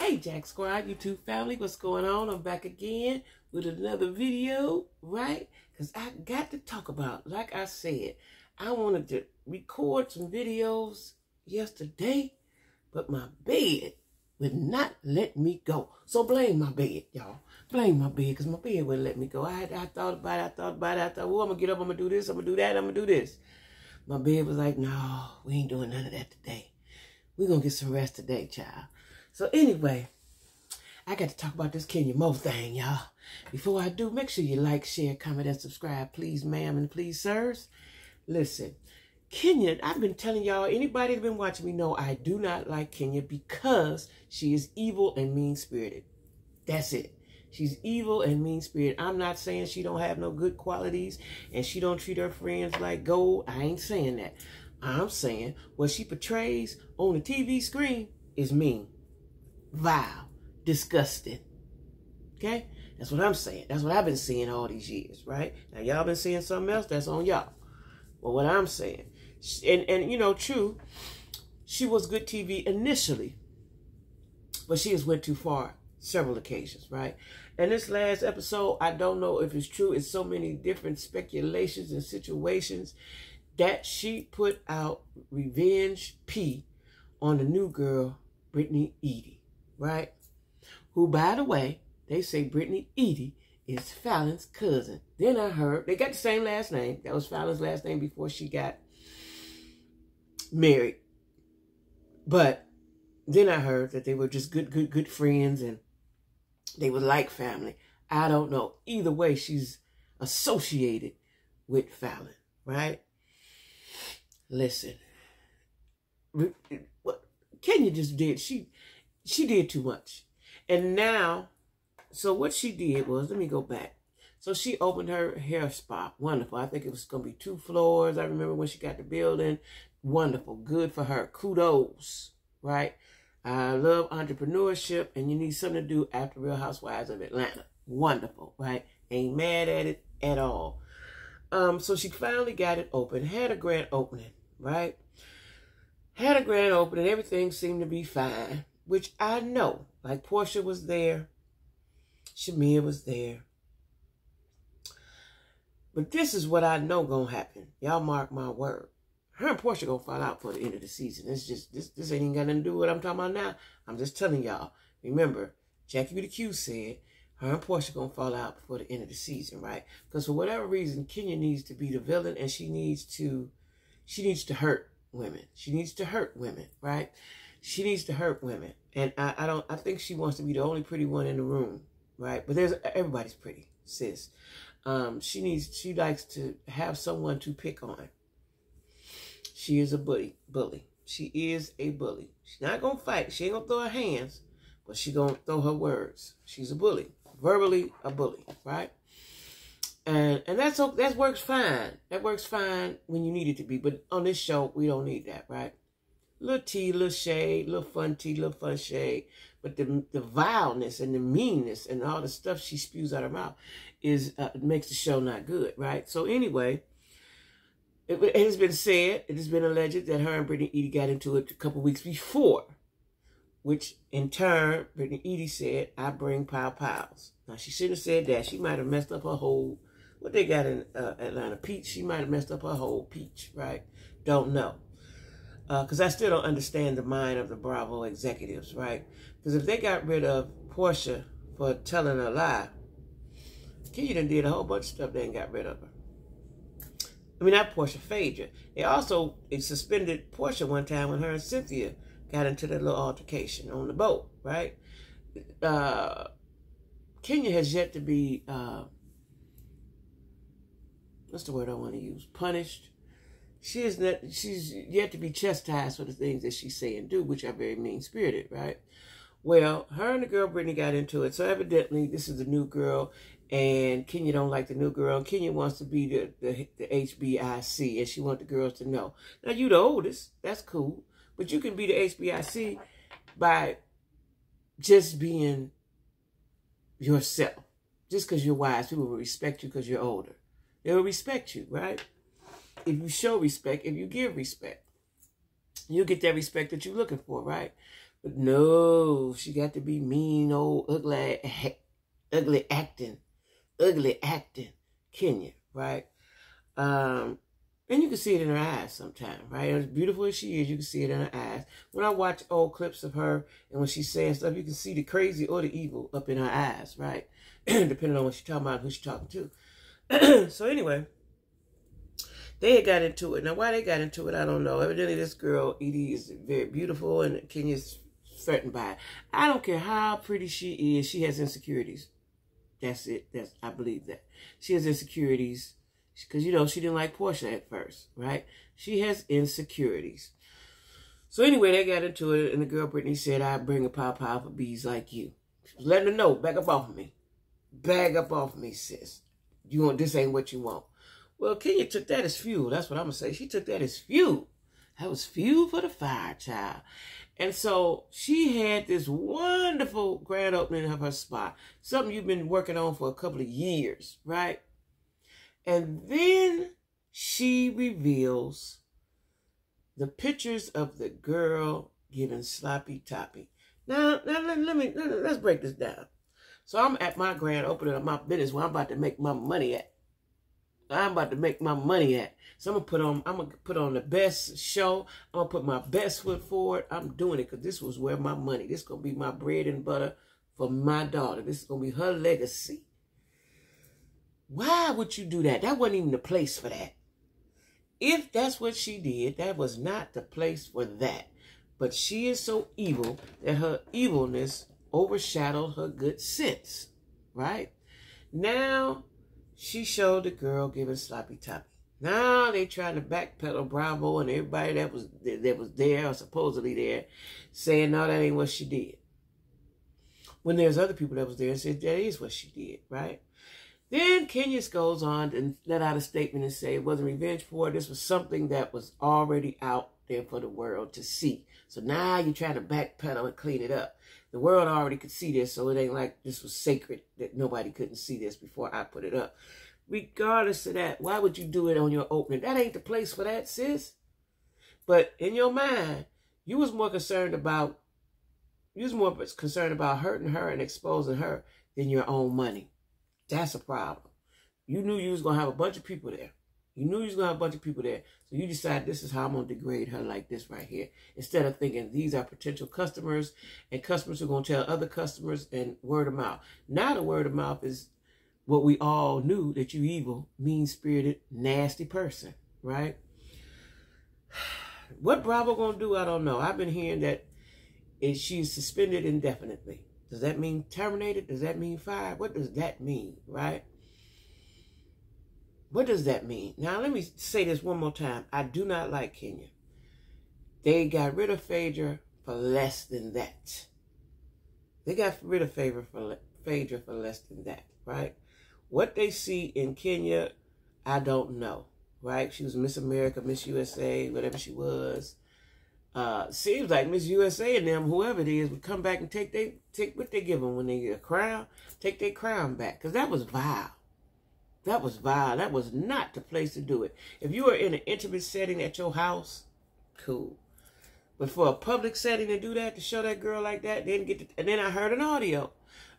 Hey Jack Squad, YouTube family, what's going on? I'm back again with another video, right? Because I got to talk about, like I said, I wanted to record some videos yesterday, but my bed would not let me go. So blame my bed, y'all. Blame my bed, because my bed wouldn't let me go. I thought about it, I thought, well, I'm going to get up, I'm going to do this, I'm going to do that, I'm going to do this. My bed was like, no, we ain't doing none of that today. We're going to get some rest today, child. So anyway, I got to talk about this Kenya Moe thing, y'all. Before I do, make sure you like, share, comment, and subscribe, please, ma'am, and please, sirs. Listen, Kenya, I've been telling y'all, anybody that's been watching me know I do not like Kenya because she is evil and mean-spirited. That's it. She's evil and mean-spirited. I'm not saying she don't have no good qualities and she don't treat her friends like gold. I ain't saying that. I'm saying what she portrays on the TV screen is mean, vile, disgusting. Okay? That's what I'm saying. That's what I've been seeing all these years, right? Now, y'all been seeing something else, that's on y'all. But what I'm saying, and you know, true, she was good TV initially, but she has went too far several occasions, right? And this last episode, I don't know if it's true. It's so many different speculations and situations that she put out revenge P on the new girl, Britney Eady, right? Who, by the way, they say Britney Eady is Falyn's cousin. Then I heard, they got the same last name. That was Falyn's last name before she got married. But then I heard that they were just good friends and they were like family. I don't know. Either way, she's associated with Falyn, right? Listen, what Kenya just did, she did too much. And now, so what she did was, let me go back. So she opened her hair spa. Wonderful. I think it was going to be 2 floors. I remember when she got the building. Wonderful. Good for her. Kudos, right? I love entrepreneurship, and you need something to do after Real Housewives of Atlanta. Wonderful, right? Ain't mad at it at all. So she finally got it open, had a grand opening, right? Had a grand opening, everything seemed to be fine, which I know. Like Portia was there, Shamir was there. But this is what I know gonna happen. Y'all mark my word. Her and Portia gonna fall out for the end of the season. It's just, this ain't even got nothing to do with what I'm talking about now. I'm just telling y'all. Remember, Jackie B the Q said, her and Portia gonna fall out before the end of the season, right? Because for whatever reason, Kenya needs to be the villain, and she needs to hurt women. She needs to hurt women, right? She needs to hurt women, and I think she wants to be the only pretty one in the room, right? But everybody's pretty, sis. She likes to have someone to pick on. She is a bully. She is a bully. She's not gonna fight. She ain't gonna throw her hands, but she gonna throw her words. She's a bully. Verbally a bully, right? And that works fine. That works fine when you need it to be. But on this show, we don't need that, right? Little tea, little shade, little fun tea, little fun shade. But the vileness and the meanness and all the stuff she spews out her mouth makes the show not good, right? So anyway, it has been said, it has been alleged that her and Britney Eady got into it a couple weeks before, which in turn, Britney Eady said, I bring pow-pows. Now, she shouldn't have said that. She might have messed up her whole, what they got in Atlanta, peach. She might have messed up her whole peach, right? Don't know. Because I still don't understand the mind of the Bravo executives, right? Because if they got rid of Portia for telling a lie, Kenya done did a whole bunch of stuff they ain't got rid of her. I mean, not Portia, Phaedra. They also suspended Portia one time when her and Cynthia got into that little altercation on the boat, right? Kenya has yet to be, what's the word I want to use? Punished. She's yet to be chastised for the things that she say and do, which are very mean-spirited, right? Well, her and the girl Britney got into it. So evidently, this is the new girl, and Kenya don't like the new girl. Kenya wants to be the HBIC, and she wants the girls to know. Now, you the oldest. That's cool. But you can be the HBIC by just being yourself. Just because you're wise, people will respect you because you're older. They will respect you, right? If you show respect, if you give respect, you'll get that respect that you're looking for, right? But no, she got to be mean, old, ugly acting Kenya, right? And you can see it in her eyes sometimes, right? As beautiful as she is, you can see it in her eyes. When I watch old clips of her and when she's saying stuff, you can see the crazy or the evil up in her eyes, right? Depending on what she's talking about and who she's talking to. So anyway, they had got into it. Now, why they got into it, I don't know. Evidently, this girl, Edie, is very beautiful and Kenya's threatened by it. I don't care how pretty she is. She has insecurities. That's it. I believe that. She has insecurities. Because, you know, she didn't like Portia at first, right? She has insecurities. So anyway, they got into it, and the girl Britney said, I bring a pow for bees like you. She was letting her know, back up off of me. Bag up off of me, sis. This ain't what you want. Well, Kenya took that as fuel. That's what I'm going to say. She took that as fuel. That was fuel for the fire, child. And so she had this wonderful grand opening of her spa. Something you've been working on for a couple of years, right? And then she reveals the pictures of the girl giving sloppy toppy. Now let's break this down. So I'm at my grand opening of my business where I'm about to make my money at. So I'm gonna put on the best show. I'm gonna put my best foot forward. I'm doing it because this was where my money. This is gonna be my bread and butter for my daughter. This is gonna be her legacy. Why would you do that? That wasn't even the place for that. If that's what she did, that was not the place for that. But she is so evil that her evilness overshadowed her good sense, right? Now, she showed the girl giving sloppy toppy. Now they trying to backpedal Bravo and everybody that was there or supposedly there saying, no, that ain't what she did. When there's other people that was there and said, that is what she did, right? Then Kenya goes on and let out a statement and say it wasn't revenge for her. This was something that was already out there for the world to see. So now you're trying to backpedal and clean it up. The world already could see this, so it ain't like this was sacred, that nobody couldn't see this before I put it up. Regardless of that, why would you do it on your opening? That ain't the place for that, sis. But in your mind, you was more concerned about hurting her and exposing her than your own money. That's a problem. You knew you was going to have a bunch of people there. So you decided this is how I'm going to degrade her like this right here. Instead of thinking these are potential customers and customers who are going to tell other customers and word of mouth. Now the word of mouth is what we all knew, that you evil, mean-spirited, nasty person, right? What Bravo going to do, I don't know. I've been hearing that she's suspended indefinitely. Does that mean terminated? Does that mean fired? What does that mean, right? What does that mean? Now, let me say this one more time. I do not like Kenya. They got rid of Phaedra for less than that. Right? What they see in Kenya, I don't know, right? She was Miss America, Miss USA, whatever she was. Seems like Miss USA and them, whoever it is, would come back and take what they give them when they get a crown, take their crown back. Because that was vile. That was vile. That was not the place to do it. If you were in an intimate setting at your house, cool. But for a public setting to do that, to show that girl like that, and then I heard an audio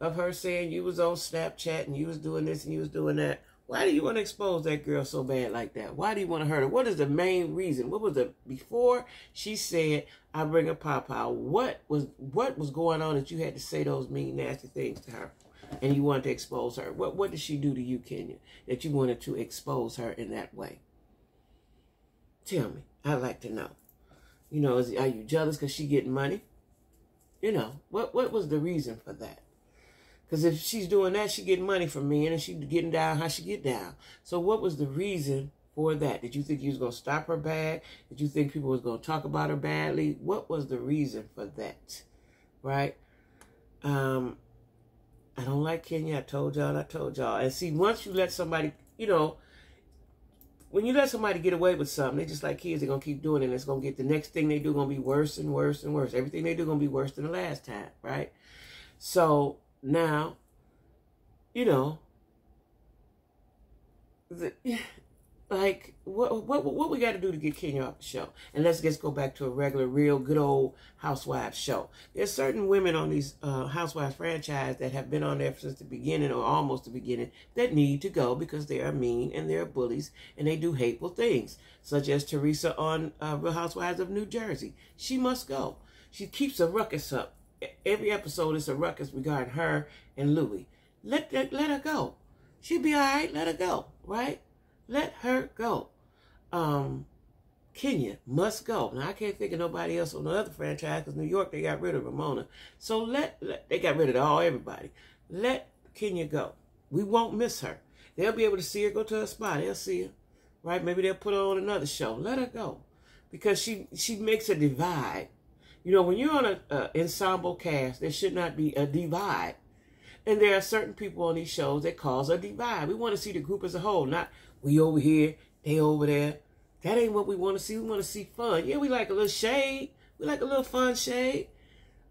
of her saying you was on Snapchat and you was doing this and you was doing that. Why do you want to expose that girl so bad like that? Why do you want to hurt her? What is the main reason? Before she said, I bring a pow? What was going on that you had to say those mean, nasty things to her? And you wanted to expose her. What did she do to you, Kenya, that you wanted to expose her in that way? Tell me. I'd like to know. You know, are you jealous because she getting money? You know, what was the reason for that? Because if she's doing that, she getting money from me, and she getting down how she get down. So what was the reason for that? Did you think you was going to stop her bad? Did you think people was going to talk about her badly? What was the reason for that? Right? I don't like Kenya. I told y'all. And see, once you let somebody, you know, when you let somebody get away with something, they just like kids, they're going to keep doing it. And it's going to get the next thing they do going to be worse and worse and worse. Everything they do going to be worse than the last time, right? So now, you know, Like, what we got to do to get Kenya off the show? And let's just go back to a regular, real, good old Housewives show. There's certain women on these Housewives franchise that have been on there since the beginning or almost the beginning that need to go because they are mean and they're bullies and they do hateful things, such as Teresa on Real Housewives of New Jersey. She must go. She keeps a ruckus up. Every episode is a ruckus regarding her and Louis. Let her go. She'll be all right. Let her go, right? Let her go. Kenya must go. Now, I can't think of nobody else on the other franchise because New York, they got rid of Ramona. So they got rid of everybody. Let Kenya go. We won't miss her. They'll be able to see her go to her spot. They'll see her, right? Maybe they'll put her on another show. Let her go because she makes a divide. You know, when you're on an ensemble cast, there should not be a divide. And there are certain people on these shows that cause a divide. We want to see the group as a whole, not we over here, they over there. That ain't what we want to see. We want to see fun. Yeah, we like a little shade. We like a little fun shade.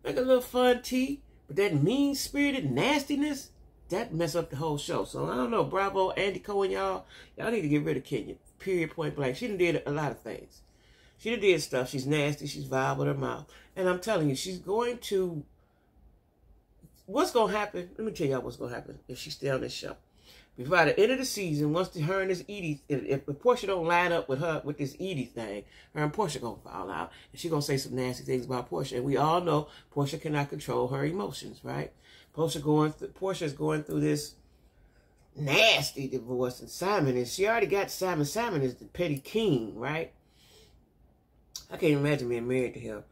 Like a little fun tea. But that mean-spirited nastiness, that mess up the whole show. So, I don't know. Bravo, Andy Cohen, y'all. Y'all need to get rid of Kenya. Period, point blank. She done did a lot of things. She done did stuff. She's nasty. She's vile with her mouth. And I'm telling you, she's going to... What's going to happen? Let me tell y'all what's going to happen if she stay on this show. Before the end of the season, once her and this Eady, if Portia don't line up with her, with this Eady thing, her and Portia going to fall out. And she going to say some nasty things about Portia. And we all know Portia cannot control her emotions, right? Portia is going through this nasty divorce. And Simon is, she already got Simon. Simon is the petty king, right? I can't imagine being married to him.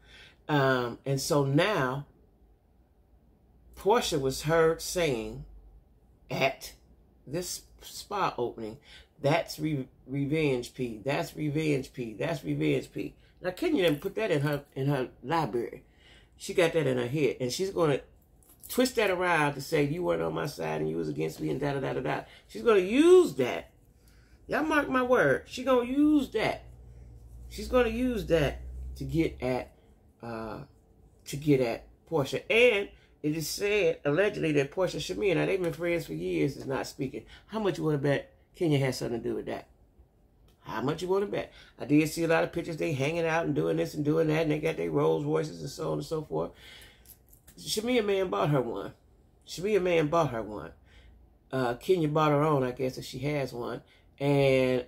And so now, Portia was heard saying at this spa opening, that's revenge P. That's revenge P. That's revenge P. Now Kenya didn't put that in her library. She got that in her head, and she's going to twist that around to say you weren't on my side and you was against me and da da da da da. She's going to use that. Y'all mark my word. She's going to use that. She's going to use that to get at Portia. And it is said, allegedly, that Portia Shamir, now they've been friends for years, is not speaking. How much you want to bet Kenya has something to do with that? How much you want to bet? I did see a lot of pictures, they hanging out and doing this and doing that, and they got their Rolls Royces and so on and so forth. Shamir man bought her one. Kenya bought her own, I guess, if she has one. And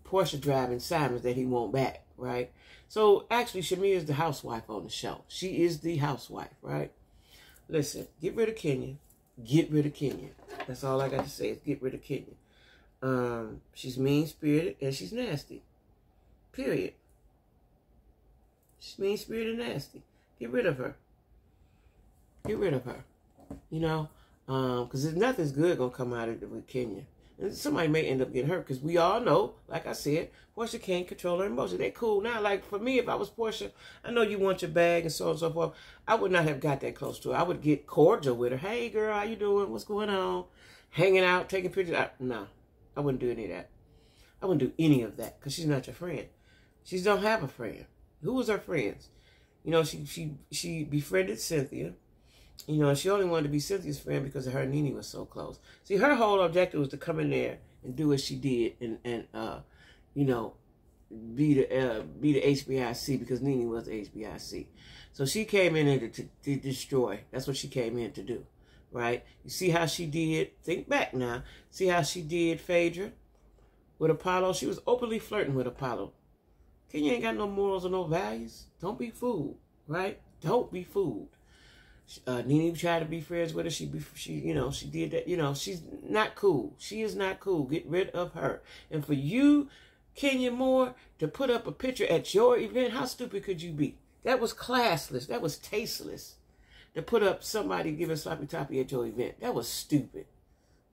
Portia driving Simons that he won't back, right? So actually, Shamir is the housewife on the show. She is the housewife, right? Listen, get rid of Kenya. Get rid of Kenya. That's all I got to say is get rid of Kenya. She's mean-spirited and she's nasty. Period. She's mean-spirited and nasty. Get rid of her. Get rid of her. You know? Because nothing's good going to come out of it with Kenya. And somebody may end up getting hurt because we all know, like I said, Portia can't control her emotions. They're cool now. Like for me, if I was Portia, I know you want your bag and so on and so forth. I would not have got that close to her. I would get cordial with her. Hey, girl, how you doing? What's going on? Hanging out, taking pictures. No, I wouldn't do any of that. I wouldn't do any of that because she's not your friend. She don't have a friend. Who was her friends? You know, she befriended Cynthia. You know, she only wanted to be Cynthia's friend because her and Nene was so close. See, her whole objective was to come in there and do what she did and you know, be the HBIC because Nene was the HBIC. So she came in there to destroy. That's what she came in to do, right? You see how she did, think back now, see how she did Phaedra with Apollo? She was openly flirting with Apollo. Kenya ain't got no morals or no values. Don't be fooled, right? Don't be fooled. Nene tried to be friends with her. She did that. You know, she's not cool. She is not cool. Get rid of her. And for you, Kenya Moore, to put up a picture at your event, how stupid could you be? That was classless. That was tasteless. To put up somebody giving sloppy toppy at your event. That was stupid.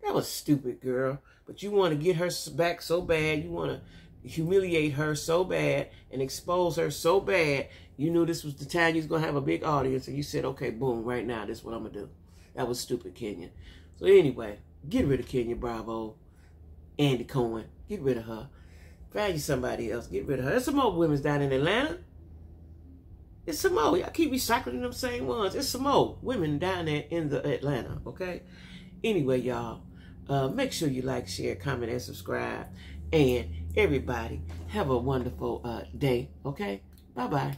That was stupid, girl. But you want to get her back so bad. You want to humiliate her so bad and expose her so bad. You knew this was the time you was going to have a big audience, and you said, okay, boom, right now, this is what I'm going to do. That was stupid, Kenya. So anyway, get rid of Kenya Bravo. Andy Cohen, get rid of her. Find you somebody else, get rid of her. There's some more women's down in Atlanta. It's some more. I keep recycling them same ones. It's some more women down there in the Atlanta, okay? Anyway, y'all, make sure you like, share, comment, and subscribe. And everybody, have a wonderful day. Okay? Bye-bye.